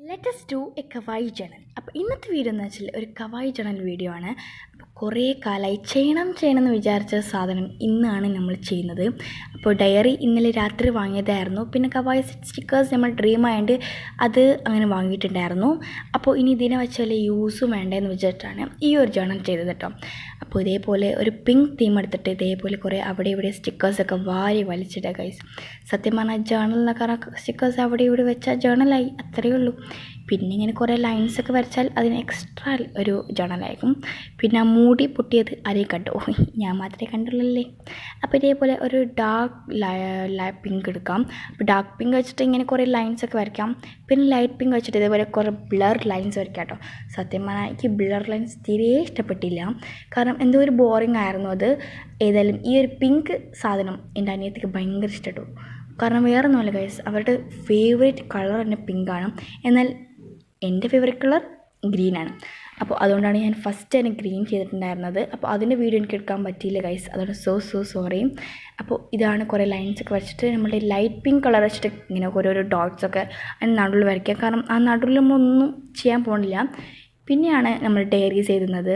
Let's do a kawaii journal. അപ്പോൾ ഇന്നത്തെ video എന്ന് വെച്ചാൽ ഒരു കവായി ജേണൽ വീഡിയോ ആണ്. അപ്പോൾ കുറേ കാലമായി ചെയ്യണമെന്ന് വിചാരിച്ച സാധനം ഇന്നാണ് നമ്മൾ ചെയ്യുന്നത്. അപ്പോൾ ഡയറി ഇന്നലെ രാത്രി വാങ്ങിയതായിരുന്നു. പിന്നെ കവായി സ്റ്റിക്കേഴ്സ് നമ്മൾ ഡ്രീം ആയതുകൊണ്ട് അത് അങ്ങനെ വാങ്ങിയിട്ടുണ്ടായിരുന്നു. അപ്പോൾ ഇനി ഇതിനെ വെച്ച് വല്ല യൂസും വേണ്ടതെന്ന് വെച്ചിട്ടാണ് ഈ ഒരു ജേണൽ ചെയ്തത് കേട്ടോ. അപ്പോൾ ഇതേപോലെ ഒരു പിങ്ക് തീം എടുത്തിട്ട് ഇതേപോലെ കുറേ അവിടെ ഇവിടെ സ്റ്റിക്കേഴ്സൊക്കെ വാരി വലിച്ചിടുക ഗൈസ്. സത്യം പറഞ്ഞാൽ ജേണലിനൊക്കെ സ്റ്റിക്കേഴ്സ് അവിടെ ഇവിടെ വെച്ചാൽ ജേണലായി, അത്രയേ ഉള്ളൂ. പിന്നെ ഇങ്ങനെ കുറേ ലൈൻസൊക്കെ വരച്ചാൽ അതിന് എക്സ്ട്രാ ഒരു ജേണലായിരിക്കും. പിന്നെ ആ മൂടി പൊട്ടിയത് ആരെയും കണ്ടു, ഞാൻ മാത്രമേ കണ്ടുള്ളല്ലേ. അപ്പോൾ ഇതേപോലെ ഒരു ഡാർക്ക് പിങ്ക് എടുക്കാം. അപ്പോൾ ഡാർക്ക് പിങ്ക് വെച്ചിട്ട് ഇങ്ങനെ കുറേ ലൈൻസൊക്കെ വരയ്ക്കാം. പിന്നെ ലൈറ്റ് പിങ്ക് വെച്ചിട്ട് ഇതേപോലെ കുറേ ബ്ലർ ലൈൻസ് വരയ്ക്കാം കേട്ടോ. സത്യം പറഞ്ഞാൽ എനിക്ക് ബ്ലർ ലൈൻസ് തീരെ ഇഷ്ടപ്പെട്ടില്ല, കാരണം എന്തോ ഒരു ബോറിംഗ് ആയിരുന്നു അത്. ഏതായാലും ഈ ഒരു പിങ്ക് സാധനം എൻ്റെ അനിയത്തിക്ക് ഭയങ്കര ഇഷ്ടപ്പെട്ടു. കാരണം വേറെ ഒന്നുമല്ല ഗൈസ്, അവരുടെ ഫേവറേറ്റ് കളർ തന്നെ പിങ്കാണ്. എന്നാൽ എൻ്റെ ഫേവറേറ്റ് കളർ ഗ്രീനാണ്. അപ്പോൾ അതുകൊണ്ടാണ് ഞാൻ ഫസ്റ്റ് തന്നെ ഗ്രീൻ ചെയ്തിട്ടുണ്ടായിരുന്നത്. അപ്പോൾ അതിൻ്റെ വീഡിയോ എനിക്ക് എടുക്കാൻ പറ്റിയില്ല ഗൈസ്, അതുകൊണ്ട് സോ സോറി. അപ്പോൾ ഇതാണ് കുറേ ലൈൻസൊക്കെ വരച്ചിട്ട് നമ്മുടെ ലൈറ്റ് പിങ്ക് കളർ വെച്ചിട്ട് ഇങ്ങനെ ഓരോരോ ഡോട്ട്സൊക്കെ അതിന് നടുവിൽ വരയ്ക്കുക. കാരണം ആ നടുവിൽ നമ്മളൊന്നും ചെയ്യാൻ പോകുന്നില്ല. പിന്നെയാണ് നമ്മൾ ഡയറീസ് എഴുതുന്നത്.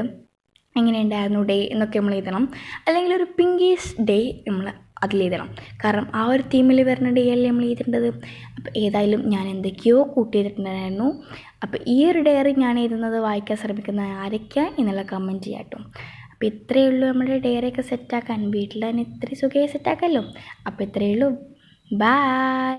എങ്ങനെയുണ്ടായിരുന്നു ഡേ എന്നൊക്കെ നമ്മൾ എഴുതണം. അല്ലെങ്കിൽ ഒരു പിങ്കീഷ് ഡേ നമ്മൾ അതിലെഴുതണം. കാരണം ആ ഒരു തീമിൽ വരുന്ന ഡേ അല്ലേ നമ്മൾ എഴുതേണ്ടത്. അപ്പോൾ ഏതായാലും ഞാൻ എന്തൊക്കെയോ കൂട്ടിയിട്ടുണ്ടായിരുന്നു. അപ്പോൾ ഈ ഒരു ഡയറി ഞാൻ എഴുതുന്നത് വായിക്കാൻ ശ്രമിക്കുന്ന ആരൊക്കെയാ എന്നുള്ള കമൻറ്റ് ചെയ്യാം കേട്ടോ. അപ്പോൾ ഇത്രയേ ഉള്ളൂ നമ്മുടെ ഡയറിയൊക്കെ സെറ്റാക്കാൻ. വീട്ടിൽ തന്നെ ഇത്രയും സുഖമായി സെറ്റാക്കാമല്ലോ. അപ്പോൾ ഇത്രയേ ഉള്ളൂ. ബൈ.